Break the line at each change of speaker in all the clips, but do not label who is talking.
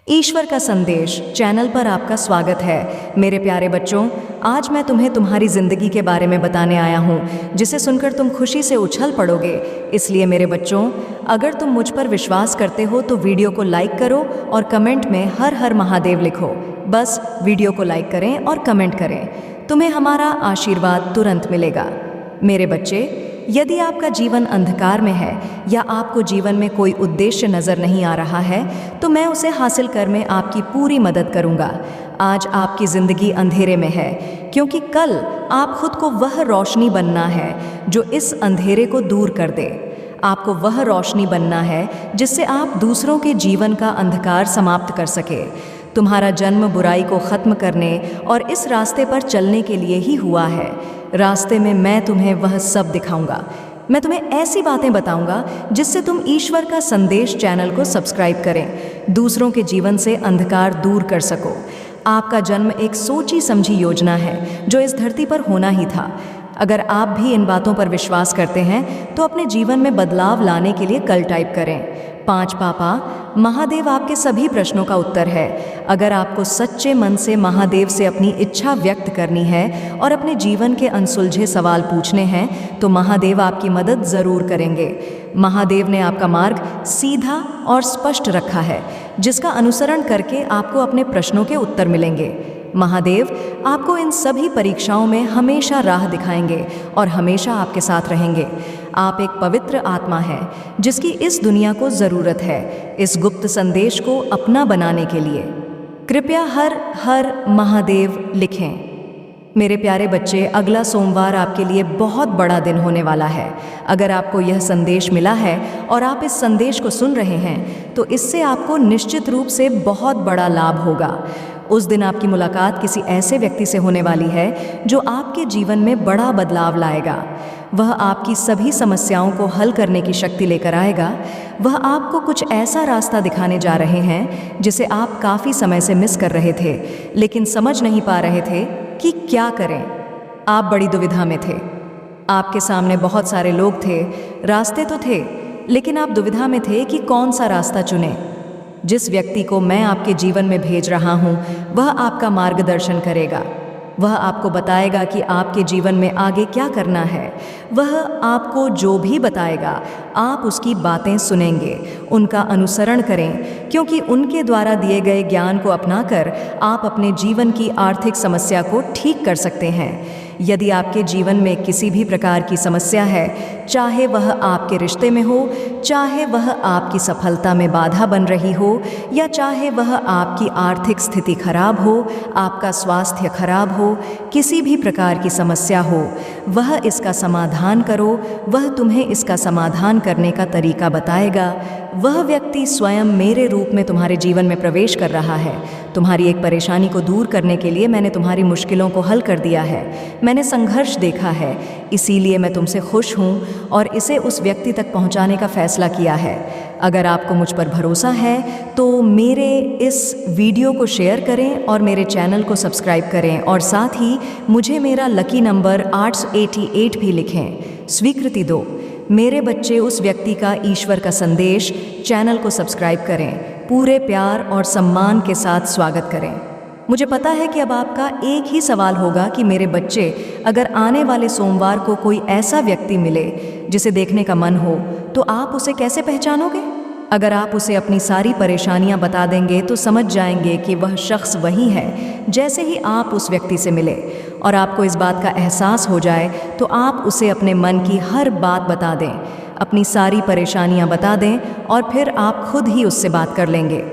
ईश्वर का संदेश चैनल पर आपका स्वागत है। मेरे प्यारे बच्चों, आज मैं तुम्हें तुम्हारी जिंदगी के बारे में बताने आया हूँ, जिसे सुनकर तुम खुशी से उछल पड़ोगे। इसलिए मेरे बच्चों, अगर तुम मुझ पर विश्वास करते हो तो वीडियो को लाइक करो और कमेंट में हर हर महादेव लिखो। बस वीडियो को लाइक करें और कमेंट करें, तुम्हें हमारा आशीर्वाद तुरंत मिलेगा। मेरे बच्चे, यदि आपका जीवन अंधकार में है या आपको जीवन में कोई उद्देश्य नजर नहीं आ रहा है, तो मैं उसे हासिल कर में आपकी पूरी मदद करूंगा। आज आपकी जिंदगी अंधेरे में है, क्योंकि कल आप खुद को वह रोशनी बनना है जो इस अंधेरे को दूर कर दे। आपको वह रोशनी बनना है जिससे आप दूसरों के जीवन का अंधकार समाप्त कर सके। तुम्हारा जन्म बुराई को खत्म करने और इस रास्ते पर चलने के लिए ही हुआ है। रास्ते में मैं तुम्हें वह सब दिखाऊंगा। मैं तुम्हें ऐसी बातें बताऊंगा जिससे तुम ईश्वर का संदेश चैनल को सब्सक्राइब करें, दूसरों के जीवन से अंधकार दूर कर सको। आपका जन्म एक सोची समझी योजना है जो इस धरती पर होना ही था। अगर आप भी इन बातों पर विश्वास करते हैं तो अपने जीवन में बदलाव लाने के लिए कल टाइप करें। 5 पापा, महादेव आपके सभी प्रश्नों का उत्तर है। अगर आपको सच्चे मन से महादेव से अपनी इच्छा व्यक्त करनी है और अपने जीवन के अनसुलझे सवाल पूछने हैं, तो महादेव आपकी मदद ज़रूर करेंगे। महादेव ने आपका मार्ग सीधा और स्पष्ट रखा है, जिसका अनुसरण करके आपको अपने प्रश्नों के उत्तर मिलेंगे। महादेव आपको इन सभी परीक्षाओं में हमेशा राह दिखाएंगे और हमेशा आपके साथ रहेंगे। आप एक पवित्र आत्मा हैं जिसकी इस दुनिया को ज़रूरत है, इस गुप्त संदेश को अपना बनाने के लिए। कृपया हर हर महादेव लिखें। मेरे प्यारे बच्चे, अगला सोमवार आपके लिए बहुत बड़ा दिन होने वाला है। अगर आपको यह संदेश मिला है और आप इस संदेश को सुन रहे हैं, तो इससे आपको निश्चित रूप से बहुत बड़ा लाभ होगा। उस दिन आपकी मुलाकात किसी ऐसे व्यक्ति से होने वाली है जो आपके जीवन में बड़ा बदलाव लाएगा। वह आपकी सभी समस्याओं को हल करने की शक्ति लेकर आएगा। वह आपको कुछ ऐसा रास्ता दिखाने जा रहे हैं जिसे आप काफ़ी समय से मिस कर रहे थे, लेकिन समझ नहीं पा रहे थे कि क्या करें। आप बड़ी दुविधा में थे। आपके सामने बहुत सारे लोग थे, रास्ते तो थे, लेकिन आप दुविधा में थे कि कौन सा रास्ता चुनें। जिस व्यक्ति को मैं आपके जीवन में भेज रहा हूँ, वह आपका मार्गदर्शन करेगा। वह आपको बताएगा कि आपके जीवन में आगे क्या करना है। वह आपको जो भी बताएगा, आप उसकी बातें सुनेंगे, उनका अनुसरण करें, क्योंकि उनके द्वारा दिए गए ज्ञान को अपनाकर आप अपने जीवन की आर्थिक समस्या को ठीक कर सकते हैं। यदि आपके जीवन में किसी भी प्रकार की समस्या है, चाहे वह आपके रिश्ते में हो, चाहे वह आपकी सफलता में बाधा बन रही हो, या चाहे वह आपकी आर्थिक स्थिति खराब हो, आपका स्वास्थ्य खराब हो, किसी भी प्रकार की समस्या हो, वह इसका समाधान करो। वह तुम्हें इसका समाधान करने का तरीका बताएगा। वह व्यक्ति स्वयं मेरे रूप में तुम्हारे जीवन में प्रवेश कर रहा है। तुम्हारी एक परेशानी को दूर करने के लिए मैंने तुम्हारी मुश्किलों को हल कर दिया है। मैंने संघर्ष देखा है, इसीलिए मैं तुमसे खुश हूँ और इसे उस व्यक्ति तक पहुँचाने का फैसला किया है। अगर आपको मुझ पर भरोसा है तो मेरे इस वीडियो को शेयर करें और मेरे चैनल को सब्सक्राइब करें, और साथ ही मुझे मेरा लकी नंबर 888 भी लिखें। स्वीकृति दो। मेरे बच्चे, उस व्यक्ति का ईश्वर का संदेश चैनल को सब्सक्राइब करें। पूरे प्यार और सम्मान के साथ स्वागत करें। मुझे पता है कि अब आपका एक ही सवाल होगा कि मेरे बच्चे, अगर आने वाले सोमवार को कोई ऐसा व्यक्ति मिले जिसे देखने का मन हो, तो आप उसे कैसे पहचानोगे? अगर आप उसे अपनी सारी परेशानियां बता देंगे तो समझ जाएंगे कि वह शख्स वही है। जैसे ही आप उस व्यक्ति से मिले और आपको इस बात का एहसास हो जाए, तो आप उसे अपने मन की हर बात बता दें, अपनी सारी परेशानियां बता दें, और फिर आप खुद ही उससे बात कर लेंगे।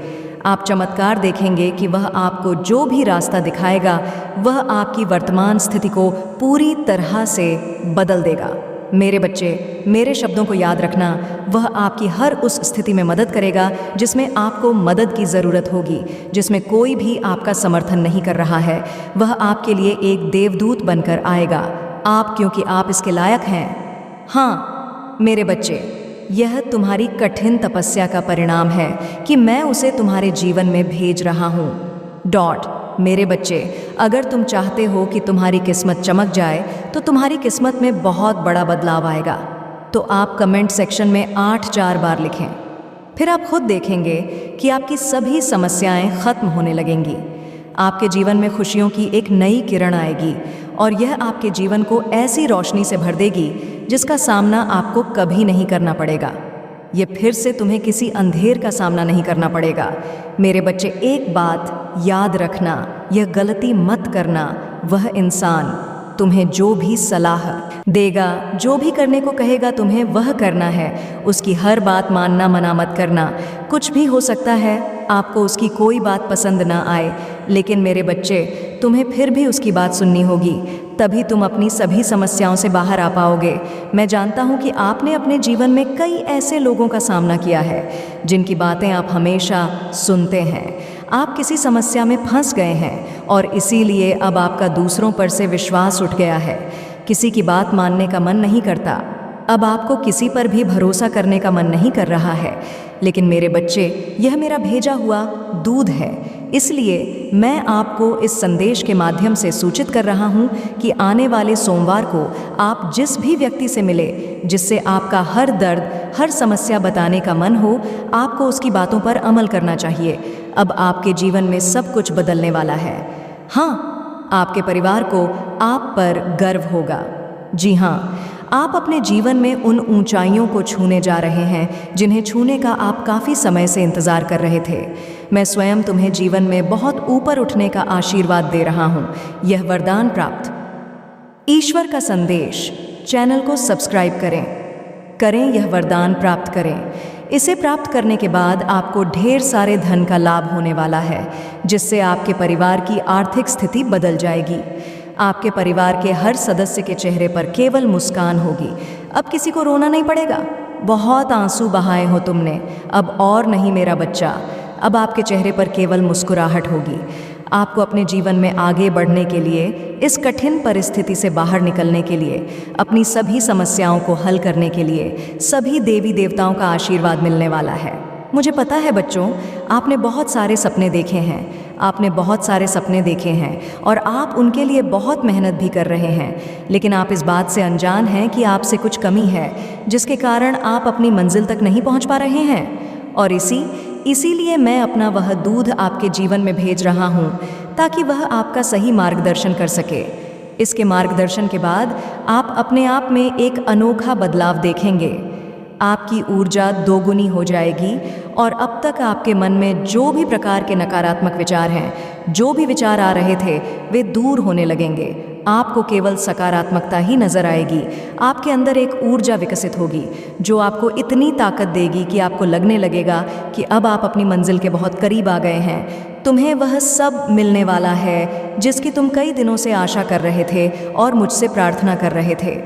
आप चमत्कार देखेंगे कि वह आपको जो भी रास्ता दिखाएगा, वह आपकी वर्तमान स्थिति को पूरी तरह से बदल देगा। मेरे बच्चे, मेरे शब्दों को याद रखना। वह आपकी हर उस स्थिति में मदद करेगा जिसमें आपको मदद की ज़रूरत होगी, जिसमें कोई भी आपका समर्थन नहीं कर रहा है। वह आपके लिए एक देवदूत बनकर आएगा, क्योंकि आप इसके लायक हैं। हाँ मेरे बच्चे, यह तुम्हारी कठिन तपस्या का परिणाम है कि मैं उसे तुम्हारे जीवन में भेज रहा हूँ। मेरे बच्चे, अगर तुम चाहते हो कि तुम्हारी किस्मत चमक जाए, तो तुम्हारी किस्मत में बहुत बड़ा बदलाव आएगा, तो आप कमेंट सेक्शन में 8 4 बार लिखें। फिर आप खुद देखेंगे कि आपकी सभी समस्याएं खत्म होने लगेंगी। आपके जीवन में खुशियों की एक नई किरण आएगी और यह आपके जीवन को ऐसी रोशनी से भर देगी जिसका सामना आपको कभी नहीं करना पड़ेगा। ये फिर से तुम्हें किसी अंधेर का सामना नहीं करना पड़ेगा। मेरे बच्चे, एक बात याद रखना, यह गलती मत करना। वह इंसान तुम्हें जो भी सलाह देगा, जो भी करने को कहेगा, तुम्हें वह करना है। उसकी हर बात मानना मना मत करना। कुछ भी हो सकता है आपको उसकी कोई बात पसंद ना आए, लेकिन मेरे बच्चे, तुम्हें फिर भी उसकी बात सुननी होगी। तभी तुम अपनी सभी समस्याओं से बाहर आ पाओगे। मैं जानता हूँ कि आपने अपने जीवन में कई ऐसे लोगों का सामना किया है जिनकी बातें आप हमेशा सुनते हैं। आप किसी समस्या में फंस गए हैं और इसीलिए अब आपका दूसरों पर से विश्वास उठ गया है। किसी की बात मानने का मन नहीं करता। अब आपको किसी पर भी भरोसा करने का मन नहीं कर रहा है। लेकिन मेरे बच्चे, यह मेरा भेजा हुआ दूध है, इसलिए मैं आपको इस संदेश के माध्यम से सूचित कर रहा हूँ कि आने वाले सोमवार को आप जिस भी व्यक्ति से मिले, जिससे आपका हर दर्द, हर समस्या बताने का मन हो, आपको उसकी बातों पर अमल करना चाहिए। अब आपके जीवन में सब कुछ बदलने वाला है। हाँ, आपके परिवार को आप पर गर्व होगा। जी हाँ, आप अपने जीवन में उन ऊंचाइयों को छूने जा रहे हैं जिन्हें छूने का आप काफ़ी समय से इंतज़ार कर रहे थे। मैं स्वयं तुम्हें जीवन में बहुत ऊपर उठने का आशीर्वाद दे रहा हूँ। यह वरदान प्राप्त ईश्वर का संदेश चैनल को सब्सक्राइब करें, यह वरदान प्राप्त करें। इसे प्राप्त करने के बाद आपको ढेर सारे धन का लाभ होने वाला है, जिससे आपके परिवार की आर्थिक स्थिति बदल जाएगी। आपके परिवार के हर सदस्य के चेहरे पर केवल मुस्कान होगी। अब किसी को रोना नहीं पड़ेगा। बहुत आंसू बहाए हो तुमने, अब और नहीं मेरा बच्चा। अब आपके चेहरे पर केवल मुस्कुराहट होगी। आपको अपने जीवन में आगे बढ़ने के लिए, इस कठिन परिस्थिति से बाहर निकलने के लिए, अपनी सभी समस्याओं को हल करने के लिए सभी देवी देवताओं का आशीर्वाद मिलने वाला है। मुझे पता है बच्चों, आपने बहुत सारे सपने देखे हैं। आपने बहुत सारे सपने देखे हैं और आप उनके लिए बहुत मेहनत भी कर रहे हैं, लेकिन आप इस बात से अनजान हैं कि आपसे कुछ कमी है, जिसके कारण आप अपनी मंजिल तक नहीं पहुंच पा रहे हैं। और इसीलिए मैं अपना वह दूध आपके जीवन में भेज रहा हूं, ताकि वह आपका सही मार्गदर्शन कर सके। इसके मार्गदर्शन के बाद आप अपने आप में एक अनोखा बदलाव देखेंगे। आपकी ऊर्जा दोगुनी हो जाएगी और अब तक आपके मन में जो भी प्रकार के नकारात्मक विचार हैं, जो भी विचार आ रहे थे, वे दूर होने लगेंगे। आपको केवल सकारात्मकता ही नजर आएगी। आपके अंदर एक ऊर्जा विकसित होगी जो आपको इतनी ताकत देगी कि आपको लगने लगेगा कि अब आप अपनी मंजिल के बहुत करीब आ गए हैं। तुम्हें वह सब मिलने वाला है जिसकी तुम कई दिनों से आशा कर रहे थे और मुझसे प्रार्थना कर रहे थे।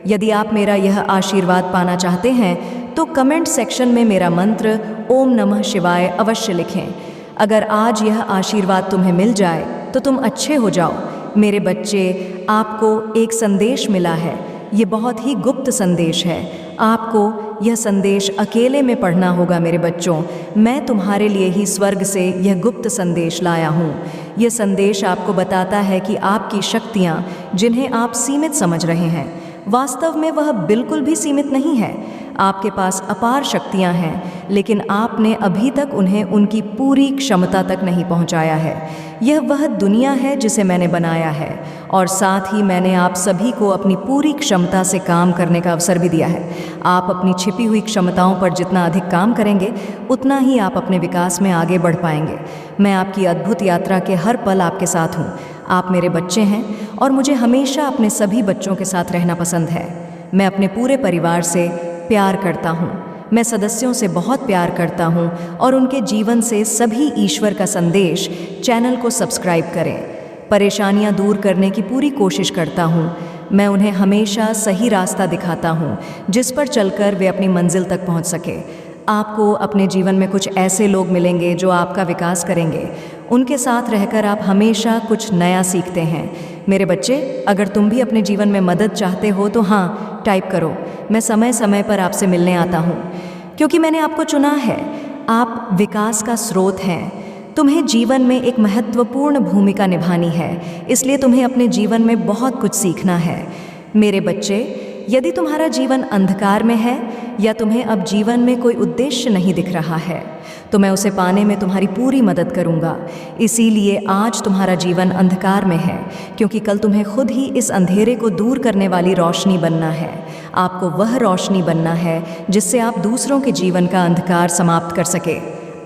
यदि आप मेरा यह आशीर्वाद पाना चाहते हैं तो कमेंट सेक्शन में मेरा मंत्र ओम नमः शिवाय अवश्य लिखें। अगर आज यह आशीर्वाद तुम्हें मिल जाए तो तुम अच्छे हो जाओ। मेरे बच्चे, आपको एक संदेश मिला है। ये बहुत ही गुप्त संदेश है। आपको यह संदेश अकेले में पढ़ना होगा मेरे बच्चों। मैं तुम्हारे लिए ही स्वर्ग से यह गुप्त संदेश लाया हूँ। यह संदेश आपको बताता है कि आपकी शक्तियाँ, जिन्हें आप सीमित समझ रहे हैं, वास्तव में वह बिल्कुल भी सीमित नहीं है। आपके पास अपार शक्तियां हैं, लेकिन आपने अभी तक उन्हें उनकी पूरी क्षमता तक नहीं पहुंचाया है। यह वह दुनिया है जिसे मैंने बनाया है और साथ ही मैंने आप सभी को अपनी पूरी क्षमता से काम करने का अवसर भी दिया है। आप अपनी छिपी हुई क्षमताओं पर जितना अधिक काम करेंगे, उतना ही आप अपने विकास में आगे बढ़ पाएंगे। मैं आपकी अद्भुत यात्रा के हर पल आपके साथ हूँ। आप मेरे बच्चे हैं और मुझे हमेशा अपने सभी बच्चों के साथ रहना पसंद है। मैं अपने पूरे परिवार से प्यार करता हूँ। मैं सदस्यों से बहुत प्यार करता हूँ और उनके जीवन से सभी ईश्वर का संदेश चैनल को सब्सक्राइब करें। परेशानियाँ दूर करने की पूरी कोशिश करता हूँ। मैं उन्हें हमेशा सही रास्ता दिखाता हूँ जिस पर चलकर वे अपनी मंजिल तक पहुँच सके। आपको अपने जीवन में कुछ ऐसे लोग मिलेंगे जो आपका विकास करेंगे। उनके साथ रहकर आप हमेशा कुछ नया सीखते हैं। मेरे बच्चे, अगर तुम भी अपने जीवन में मदद चाहते हो तो हाँ, टाइप करो। मैं समय समय पर आपसे मिलने आता हूँ, क्योंकि मैंने आपको चुना है। आप विकास का स्रोत हैं। तुम्हें जीवन में एक महत्वपूर्ण भूमिका निभानी है, इसलिए तुम्हें अपने जीवन में बहुत कुछ सीखना है। मेरे बच्चे, यदि तुम्हारा जीवन अंधकार में है या तुम्हें अब जीवन में कोई उद्देश्य नहीं दिख रहा है, तो मैं उसे पाने में तुम्हारी पूरी मदद करूंगा। इसीलिए आज तुम्हारा जीवन अंधकार में है, क्योंकि कल तुम्हें खुद ही इस अंधेरे को दूर करने वाली रोशनी बनना है। आपको वह रोशनी बनना है जिससे आप दूसरों के जीवन का अंधकार समाप्त कर सके।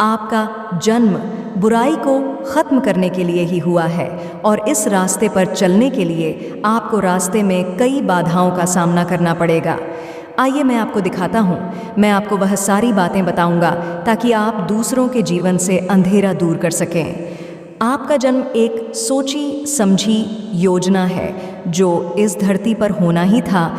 आपका जन्म बुराई को ख़त्म करने के लिए ही हुआ है और इस रास्ते पर चलने के लिए आपको रास्ते में कई बाधाओं का सामना करना पड़ेगा। आइए मैं आपको दिखाता हूँ। मैं आपको वह सारी बातें बताऊँगा ताकि आप दूसरों के जीवन से अंधेरा दूर कर सकें। आपका जन्म एक सोची समझी योजना है जो इस धरती पर होना ही था।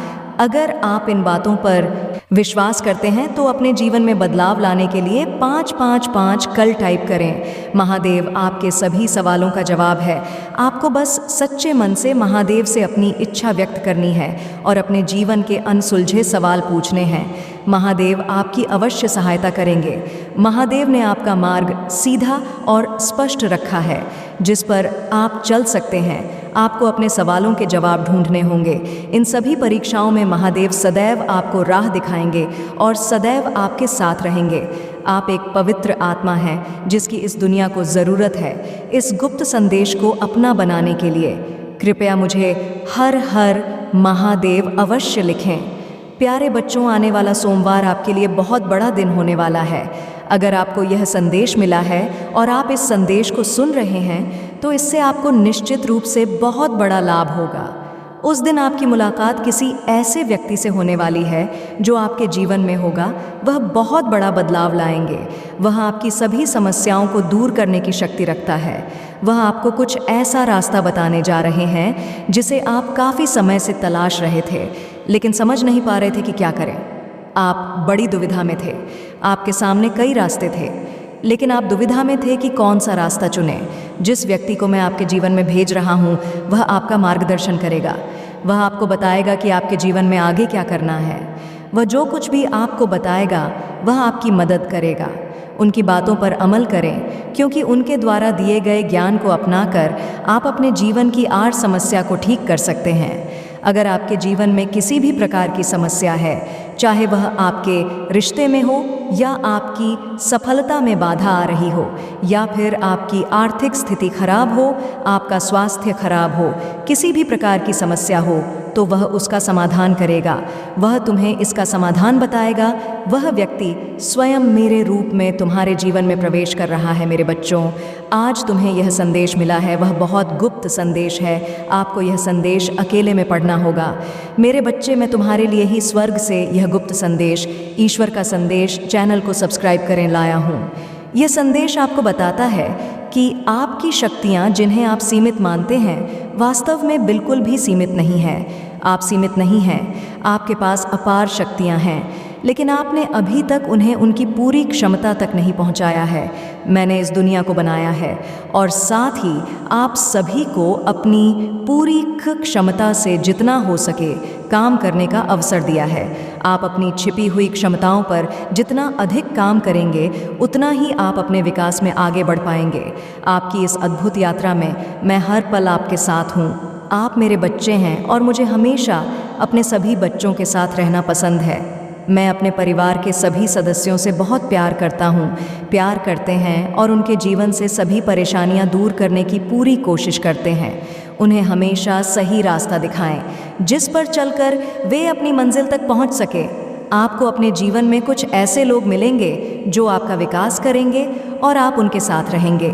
अगर आप इन बातों पर विश्वास करते हैं तो अपने जीवन में बदलाव लाने के लिए 555 कल टाइप करें। महादेव आपके सभी सवालों का जवाब है। आपको बस सच्चे मन से महादेव से अपनी इच्छा व्यक्त करनी है और अपने जीवन के अनसुलझे सवाल पूछने हैं। महादेव आपकी अवश्य सहायता करेंगे। महादेव ने आपका मार्ग सीधा और स्पष्ट रखा है जिस पर आप चल सकते हैं। आपको अपने सवालों के जवाब ढूंढने होंगे। इन सभी परीक्षाओं में महादेव सदैव आपको राह दिखाएंगे और सदैव आपके साथ रहेंगे। आप एक पवित्र आत्मा हैं जिसकी इस दुनिया को ज़रूरत है। इस गुप्त संदेश को अपना बनाने के लिए कृपया मुझे हर हर महादेव अवश्य लिखें। प्यारे बच्चों, आने वाला सोमवार आपके लिए बहुत बड़ा दिन होने वाला है। अगर आपको यह संदेश मिला है और आप इस संदेश को सुन रहे हैं तो इससे आपको निश्चित रूप से बहुत बड़ा लाभ होगा। उस दिन आपकी मुलाकात किसी ऐसे व्यक्ति से होने वाली है जो आपके जीवन में होगा। वह बहुत बड़ा बदलाव लाएंगे। वह आपकी सभी समस्याओं को दूर करने की शक्ति रखता है। वह आपको कुछ ऐसा रास्ता बताने जा रहे हैं जिसे आप काफ़ी समय से तलाश रहे थे लेकिन समझ नहीं पा रहे थे कि क्या करें। आप बड़ी दुविधा में थे। आपके सामने कई रास्ते थे लेकिन आप दुविधा में थे कि कौन सा रास्ता चुनें। जिस व्यक्ति को मैं आपके जीवन में भेज रहा हूँ वह आपका मार्गदर्शन करेगा। वह आपको बताएगा कि आपके जीवन में आगे क्या करना है। वह जो कुछ भी आपको बताएगा वह आपकी मदद करेगा। उनकी बातों पर अमल करें क्योंकि उनके द्वारा दिए गए ज्ञान को अपनाकर आप अपने जीवन की आर समस्या को ठीक कर सकते हैं। अगर आपके जीवन में किसी भी प्रकार की समस्या है, चाहे वह आपके रिश्ते में हो या आपकी सफलता में बाधा आ रही हो या फिर आपकी आर्थिक स्थिति खराब हो, आपका स्वास्थ्य खराब हो, किसी भी प्रकार की समस्या हो तो वह उसका समाधान करेगा। वह तुम्हें इसका समाधान बताएगा। वह व्यक्ति स्वयं मेरे रूप में तुम्हारे जीवन में प्रवेश कर रहा है। मेरे बच्चों, आज तुम्हें यह संदेश मिला है, वह बहुत गुप्त संदेश है। आपको यह संदेश अकेले में पढ़ना होगा। मेरे बच्चे, मैं तुम्हारे लिए ही स्वर्ग से यह गुप्त संदेश, ईश्वर का संदेश, चैनल को सब्सक्राइब करें लाया हूँ। यह संदेश आपको बताता है कि आपकी शक्तियाँ जिन्हें आप सीमित मानते हैं वास्तव में बिल्कुल भी सीमित नहीं है। आप सीमित नहीं हैं। आपके पास अपार शक्तियाँ हैं लेकिन आपने अभी तक उन्हें उनकी पूरी क्षमता तक नहीं पहुंचाया है। मैंने इस दुनिया को बनाया है और साथ ही आप सभी को अपनी पूरी क्षमता से जितना हो सके काम करने का अवसर दिया है। आप अपनी छिपी हुई क्षमताओं पर जितना अधिक काम करेंगे उतना ही आप अपने विकास में आगे बढ़ पाएंगे। आपकी इस अद्भुत यात्रा में मैं हर पल आपके साथ हूँ। आप मेरे बच्चे हैं और मुझे हमेशा अपने सभी बच्चों के साथ रहना पसंद है। मैं अपने परिवार के सभी सदस्यों से बहुत प्यार करता हूँ, प्यार करते हैं और उनके जीवन से सभी परेशानियाँ दूर करने की पूरी कोशिश करते हैं। उन्हें हमेशा सही रास्ता दिखाएं जिस पर चलकर वे अपनी मंजिल तक पहुँच सके। आपको अपने जीवन में कुछ ऐसे लोग मिलेंगे जो आपका विकास करेंगे और आप उनके साथ रहेंगे।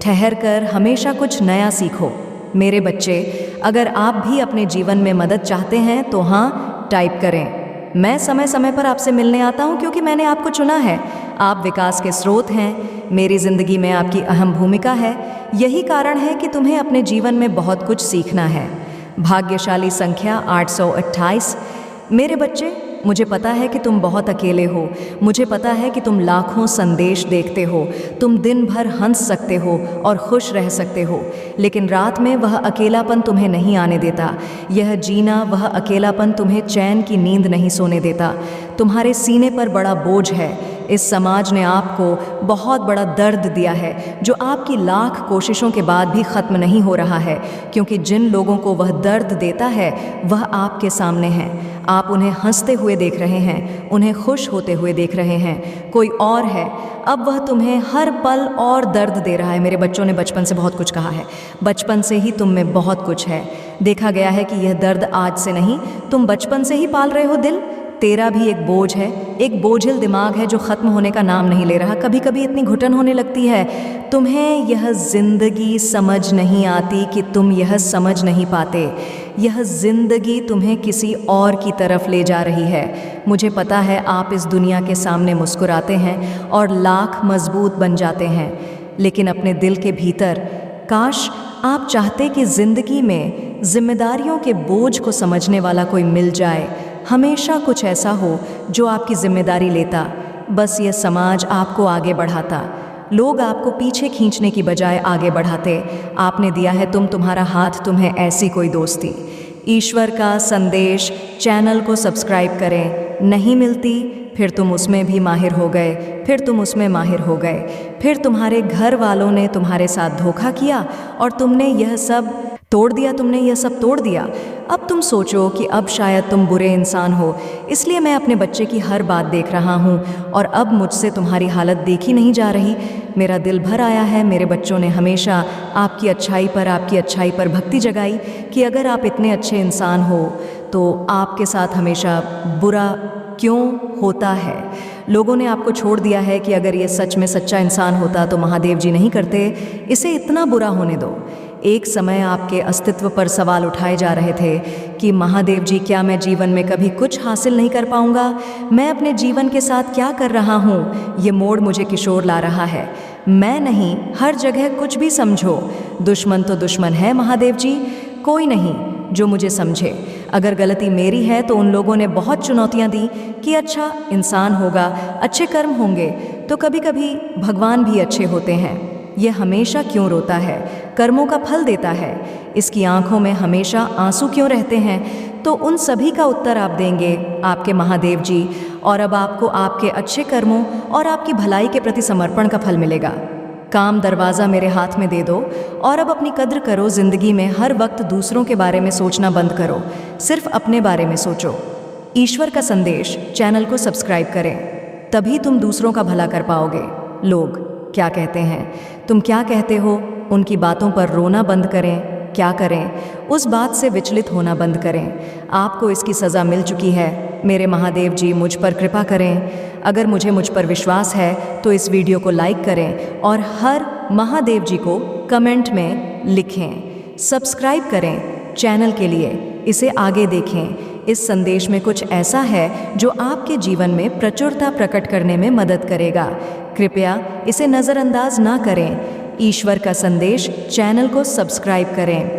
ठहर कर हमेशा कुछ नया सीखो। मेरे बच्चे, अगर आप भी अपने जीवन में मदद चाहते हैं तो हाँ टाइप करें। मैं समय समय पर आपसे मिलने आता हूँ क्योंकि मैंने आपको चुना है। आप विकास के स्रोत हैं। मेरी ज़िंदगी में आपकी अहम भूमिका है। यही कारण है कि तुम्हें अपने जीवन में बहुत कुछ सीखना है। भाग्यशाली संख्या 828। मेरे बच्चे, मुझे पता है कि तुम बहुत अकेले हो। मुझे पता है कि तुम लाखों संदेश देखते हो। तुम दिन भर हंस सकते हो और खुश रह सकते हो लेकिन रात में वह अकेलापन तुम्हें नहीं आने देता। यह जीना, वह अकेलापन तुम्हें चैन की नींद नहीं सोने देता। तुम्हारे सीने पर बड़ा बोझ है। इस समाज ने आपको बहुत बड़ा दर्द दिया है जो आपकी लाख कोशिशों के बाद भी ख़त्म नहीं हो रहा है, क्योंकि जिन लोगों को वह दर्द देता है वह आपके सामने हैं। आप उन्हें हंसते हुए देख रहे हैं, उन्हें खुश होते हुए देख रहे हैं। कोई और है, अब वह तुम्हें हर पल और दर्द दे रहा है। मेरे बच्चों ने बचपन से बहुत कुछ कहा है, बचपन से ही तुम में बहुत कुछ है। देखा गया है कि यह दर्द आज से नहीं, तुम बचपन से ही पाल रहे हो। दिल तेरा भी एक बोझ है, एक बोझिल दिमाग है जो ख़त्म होने का नाम नहीं ले रहा। कभी कभी इतनी घुटन होने लगती है। तुम्हें यह ज़िंदगी समझ नहीं आती कि तुम यह समझ नहीं पाते। यह ज़िंदगी तुम्हें किसी और की तरफ ले जा रही है। मुझे पता है आप इस दुनिया के सामने मुस्कुराते हैं और लाख मजबूत बन जाते हैं, लेकिन अपने दिल के भीतर काश आप चाहते कि ज़िंदगी में जिम्मेदारियों के बोझ को समझने वाला कोई मिल जाए। हमेशा कुछ ऐसा हो जो आपकी जिम्मेदारी लेता। बस ये समाज आपको आगे बढ़ाता, लोग आपको पीछे खींचने की बजाय आगे बढ़ाते। आपने दिया है तुम्हारा हाथ, तुम्हें ऐसी कोई दोस्ती। ईश्वर का संदेश चैनल को सब्सक्राइब करें। नहीं मिलती फिर तुम उसमें भी माहिर हो गए, फिर तुम उसमें माहिर हो गए, फिर तुम्हारे घर वालों ने तुम्हारे साथ धोखा किया और तुमने यह सब तोड़ दिया, तुमने यह सब तोड़ दिया। अब तुम सोचो कि अब शायद तुम बुरे इंसान हो, इसलिए मैं अपने बच्चे की हर बात देख रहा हूँ और अब मुझसे तुम्हारी हालत देखी नहीं जा रही। मेरा दिल भर आया है। मेरे बच्चों ने हमेशा आपकी अच्छाई पर भक्ति जगाई कि अगर आप इतने अच्छे इंसान हो तो आपके साथ हमेशा बुरा क्यों होता है। लोगों ने आपको छोड़ दिया है कि अगर ये सच में सच्चा इंसान होता तो महादेव जी नहीं करते, इसे इतना बुरा होने दो। एक समय आपके अस्तित्व पर सवाल उठाए जा रहे थे कि महादेव जी, क्या मैं जीवन में कभी कुछ हासिल नहीं कर पाऊंगा? मैं अपने जीवन के साथ क्या कर रहा हूँ? ये मोड़ मुझे किशोर ला रहा है। मैं नहीं, हर जगह कुछ भी समझो, दुश्मन तो दुश्मन है महादेव जी, कोई नहीं जो मुझे समझे। अगर गलती मेरी है तो उन लोगों ने बहुत चुनौतियां दी कि अच्छा इंसान होगा, अच्छे कर्म होंगे, तो कभी कभी भगवान भी अच्छे होते हैं। यह हमेशा क्यों रोता है? कर्मों का फल देता है। इसकी आंखों में हमेशा आंसू क्यों रहते हैं? तो उन सभी का उत्तर आप देंगे आपके महादेव जी, और अब आपको आपके अच्छे कर्मों और आपकी भलाई के प्रति समर्पण का फल मिलेगा। काम दरवाज़ा मेरे हाथ में दे दो और अब अपनी कद्र करो। ज़िंदगी में हर वक्त दूसरों के बारे में सोचना बंद करो, सिर्फ अपने बारे में सोचो। ईश्वर का संदेश चैनल को सब्सक्राइब करें, तभी तुम दूसरों का भला कर पाओगे। लोग क्या कहते हैं, तुम क्या कहते हो, उनकी बातों पर रोना बंद करें। क्या करें? उस बात से विचलित होना बंद करें। आपको इसकी सज़ा मिल चुकी है। मेरे महादेव जी मुझ पर कृपा करें। अगर मुझ पर विश्वास है तो इस वीडियो को लाइक करें और हर महादेव जी को कमेंट में लिखें। सब्सक्राइब करें चैनल के लिए, इसे आगे देखें। इस संदेश में कुछ ऐसा है जो आपके जीवन में प्रचुरता प्रकट करने में मदद करेगा। कृपया इसे नज़रअंदाज ना करें। ईश्वर का संदेश चैनल को सब्सक्राइब करें।